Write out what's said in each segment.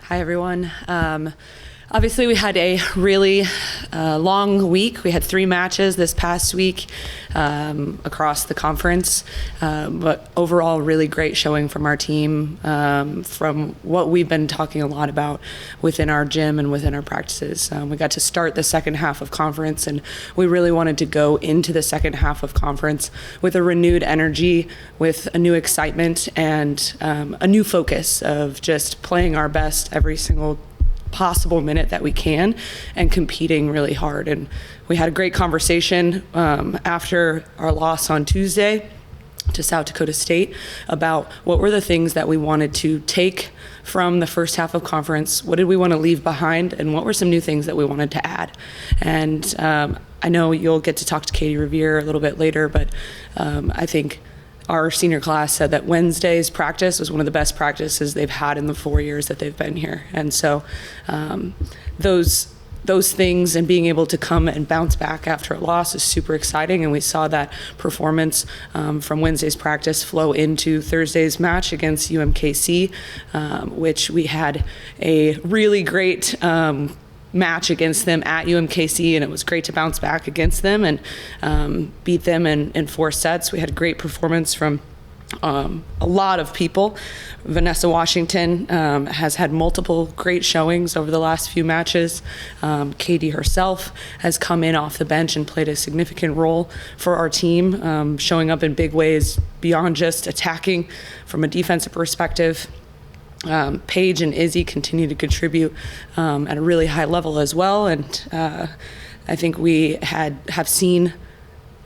Hi, everyone. Obviously, we had a really long week. We had 3 matches this past week across the conference, but overall, really great showing from our team, from what we've been talking a lot about within our gym and within our practices. We got to start the second half of conference, and we really wanted to go into the second half of conference with a renewed energy, with a new excitement, and a new focus of just playing our best every single possible minute that we can and competing really hard. And we had a great conversation after our loss on Tuesday to South Dakota State about what were the things that we wanted to take from the first half of conference, what did we want to leave behind, and what were some new things that we wanted to add. And I know you'll get to talk to Katy Riviere a little bit later, but I think our senior class said that Wednesday's practice was one of the best practices they've had in the 4 years that they've been here. And so those things and being able to come and bounce back after a loss is super exciting. And we saw that performance from Wednesday's practice flow into Thursday's match against UMKC, which we had a really great match against them at UMKC, and it was great to bounce back against them and beat them in 4 sets. We had a great performance from a lot of people. Vanessa Washington has had multiple great showings over the last few matches. Katy herself has come in off the bench and played a significant role for our team, showing up in big ways beyond just attacking from a defensive perspective. Paige and Izzy continue to contribute at a really high level as well, and I think we have seen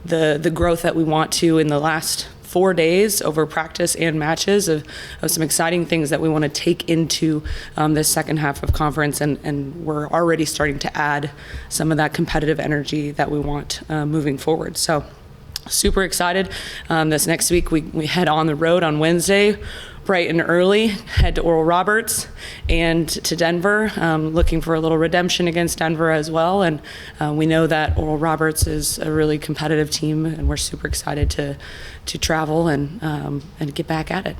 the growth that we want to in the last 4 days over practice and matches of some exciting things that we want to take into this second half of conference, and we're already starting to add some of that competitive energy that we want moving forward. So super excited. This next week we head on the road on Wednesday, bright and early, head to Oral Roberts and to Denver, looking for a little redemption against Denver as well. And we know that Oral Roberts is a really competitive team, and we're super excited to travel and get back at it.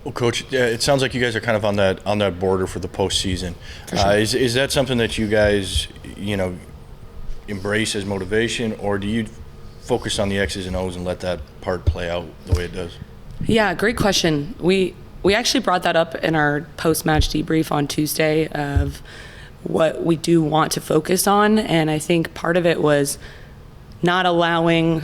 Well, Coach, it sounds like you guys are kind of on that border for the postseason. For sure. Is that something that you guys, embrace as motivation, or do you focus on the X's and O's and let that part play out the way it does? Yeah, great question. We actually brought that up in our post-match debrief on Tuesday of what we do want to focus on, and I think part of it was not allowing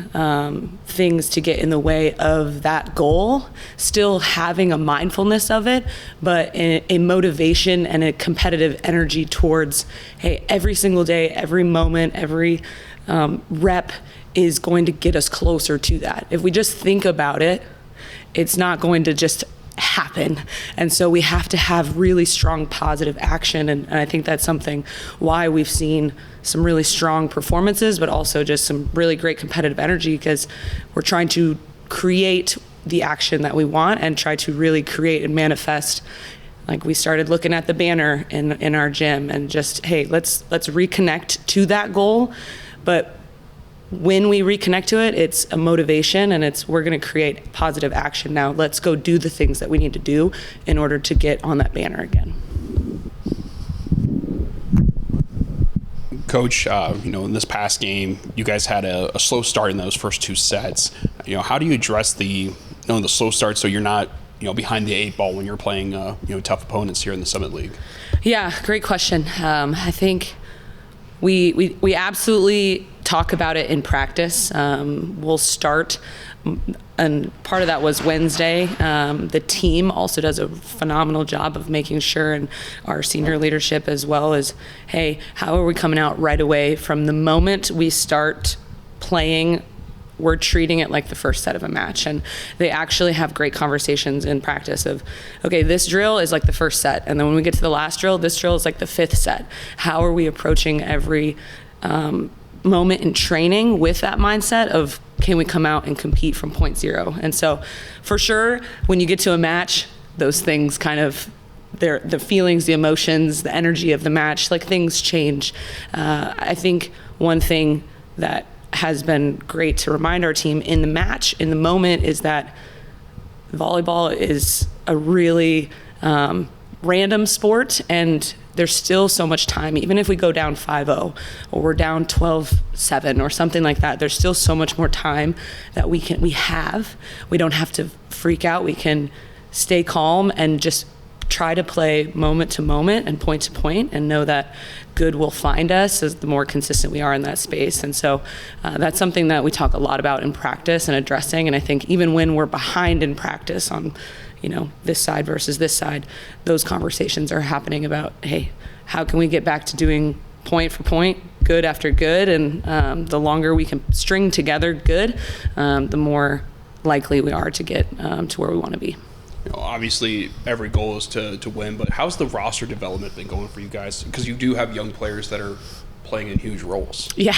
things to get in the way of that goal, still having a mindfulness of it, but a motivation and a competitive energy towards, hey, every single day, every moment, every rep is going to get us closer to that. If we just think about it, it's not going to just happen. And so we have to have really strong positive action. And I think that's something why we've seen some really strong performances, but also just some really great competitive energy, because we're trying to create the action that we want and try to really create and manifest. Like, we started looking at the banner in our gym and just, hey, let's reconnect to that goal. But when we reconnect to it, it's a motivation, and we're going to create positive action. Now let's go do the things that we need to do in order to get on that banner again. Coach, in this past game, you guys had a slow start in those first 2 sets. How do you address the slow start so you're not behind the 8 ball when you're playing tough opponents here in the Summit League? Yeah, great question. I think we absolutely talk about it in practice. We'll start, and part of that was Wednesday. The team also does a phenomenal job of making sure, and our senior leadership as well, as, hey, how are we coming out right away from the moment we start playing? We're treating it like the first set of a match, and they actually have great conversations in practice of, okay, this drill is like the first set, and then when we get to the last drill, this drill is like the 5th set. How are we approaching every moment in training with that mindset of, can we come out and compete from point 0? And so for sure, when you get to a match, those things kind of, the feelings, the emotions, the energy of the match, like, things change. I think one thing that has been great to remind our team in the match, in the moment, is that volleyball is a really random sport, and there's still so much time. Even if we go down 5-0 or we're down 12-7 or something like that, there's still so much more time that we have. We don't have to freak out. We can stay calm and just try to play moment to moment and point to point, and know that good will find us as the more consistent we are in that space. And so that's something that we talk a lot about in practice and addressing. And I think even when we're behind in practice on, this side versus this side, those conversations are happening about, hey, how can we get back to doing point for point, good after good? And the longer we can string together good, the more likely we are to get to where we want to be. Obviously, every goal is to win, but how's the roster development been going for you guys? Because you do have young players that are playing in huge roles. Yeah.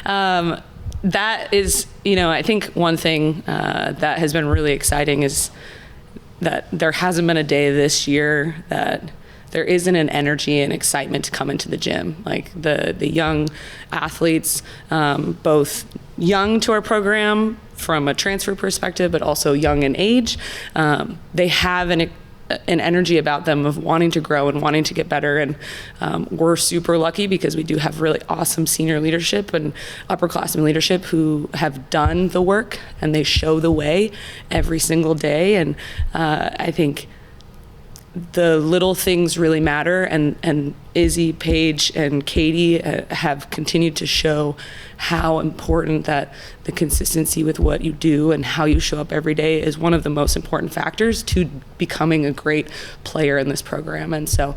That is, I think one thing that has been really exciting is that there hasn't been a day this year that there isn't an energy and excitement to come into the gym. Like the young athletes, both young to our program from a transfer perspective, but also young in age, they have an energy about them of wanting to grow and wanting to get better. And we're super lucky because we do have really awesome senior leadership and upperclassmen leadership who have done the work, and they show the way every single day. And I think the little things really matter, and Izzy, Paige, and Katy have continued to show how important that the consistency with what you do and how you show up every day is one of the most important factors to becoming a great player in this program. And so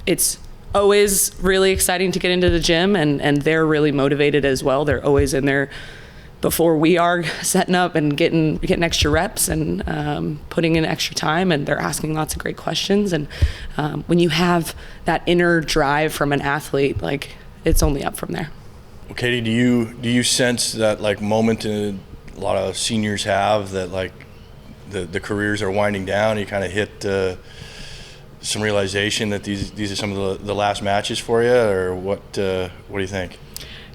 it's always really exciting to get into the gym, and they're really motivated as well. They're always in there before we are setting up and getting extra reps and putting in extra time, and they're asking lots of great questions. And when you have that inner drive from an athlete, like, it's only up from there. Well, Katy, do you sense that like moment a lot of seniors have, that like the careers are winding down? You kind of hit some realization that these are some of the last matches for you, or what do you think?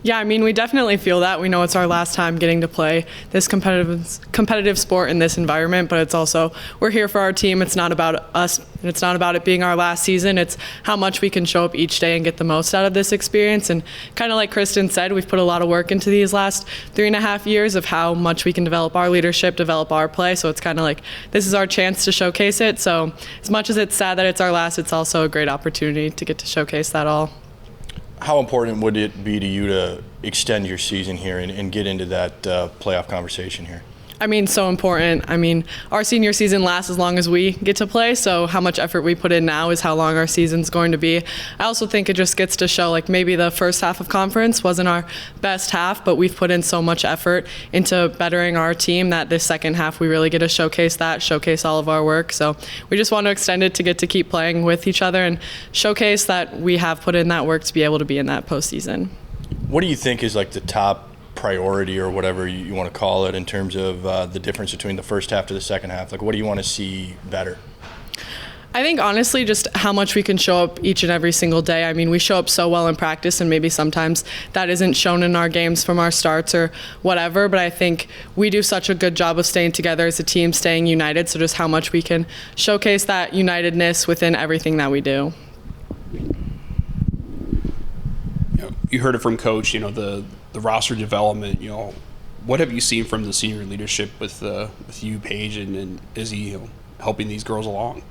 Yeah, I mean, we definitely feel that. We know it's our last time getting to play this competitive sport in this environment, but it's also, we're here for our team. It's not about us, and it's not about it being our last season. It's how much we can show up each day and get the most out of this experience. And kind of like Kristen said, we've put a lot of work into these last 3.5 years of how much we can develop our leadership, develop our play. So it's kind of like, this is our chance to showcase it. So as much as it's sad that it's our last, it's also a great opportunity to get to showcase that all. How important would it be to you to extend your season here and get into that playoff conversation here? I mean, so important. I mean, our senior season lasts as long as we get to play, so how much effort we put in now is how long our season's going to be. I also think it just gets to show, like, maybe the first half of conference wasn't our best half, but we've put in so much effort into bettering our team that this second half we really get to showcase all of our work. So we just want to extend it to get to keep playing with each other and showcase that we have put in that work to be able to be in that postseason. What do you think is like the top priority, or whatever you want to call it, in terms of the difference between the first half to the second half? Like, what do you want to see better? I think honestly just how much we can show up each and every single day. I mean, we show up so well in practice, and maybe sometimes that isn't shown in our games from our starts or whatever, but I think we do such a good job of staying together as a team, staying united, so just how much we can showcase that unitedness within everything that we do. You heard it from Coach, the roster development, what have you seen from the senior leadership with you, Paige, and Izzy, helping these girls along?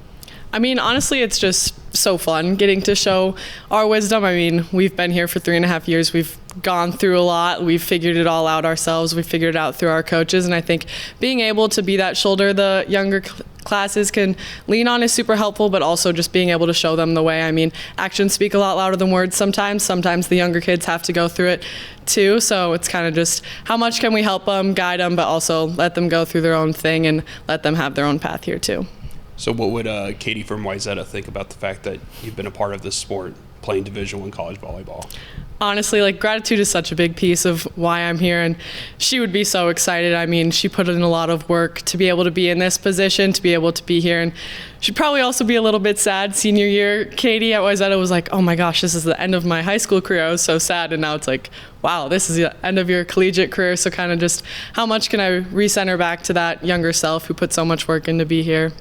I mean, honestly, it's just so fun getting to show our wisdom. I mean, we've been here for 3.5 years. We've gone through a lot. We've figured it all out ourselves. We figured it out through our coaches. And I think being able to be that shoulder the younger classes can lean on is super helpful, but also just being able to show them the way. I mean, actions speak a lot louder than words sometimes. Sometimes the younger kids have to go through it too. So it's kind of just how much can we help them, guide them, but also let them go through their own thing and let them have their own path here too. So what would Katy from Wayzata think about the fact that you've been a part of this sport, playing Division I college volleyball? honestly, like, gratitude is such a big piece of why I'm here, and she would be so excited. I mean, she put in a lot of work to be able to be in this position, to be able to be here, and she'd probably also be a little bit sad senior year. Katie at Wayzata was like, oh my gosh, this is the end of my high school career. I was so sad, and now it's like, wow, this is the end of your collegiate career. So kind of just how much can I recenter back to that younger self who put so much work in to be here.